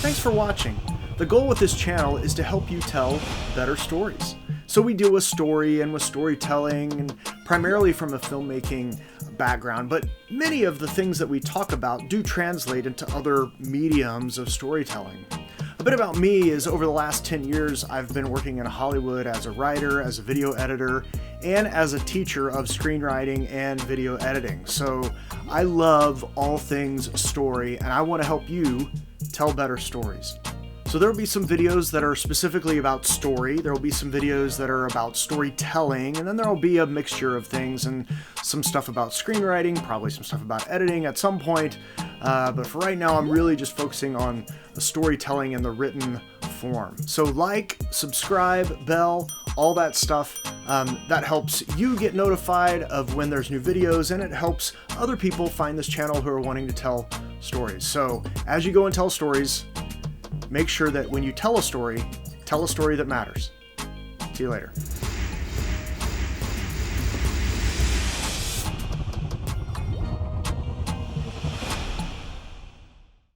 Thanks for watching. The goal with this channel is to help you tell better stories. So we deal with story and with storytelling, and primarily from a filmmaking background, but many of the things that we talk about do translate into other mediums of storytelling. A bit about me is over the last 10 years, I've been working in Hollywood as a writer, as a video editor, and as a teacher of screenwriting and video editing. So I love all things story, and I want to help you tell better stories. So there will be some videos that are specifically about story, there will be some videos that are about storytelling, and then there will be a mixture of things and some stuff about screenwriting, probably some stuff about editing at some point, but for right now I'm really just focusing on the storytelling in the written form. So like, subscribe, bell, all that stuff, that helps you get notified of when there's new videos, and it helps other people find this channel who are wanting to tell stories. So as you go and tell stories, make sure that when you tell a story that matters. See you later.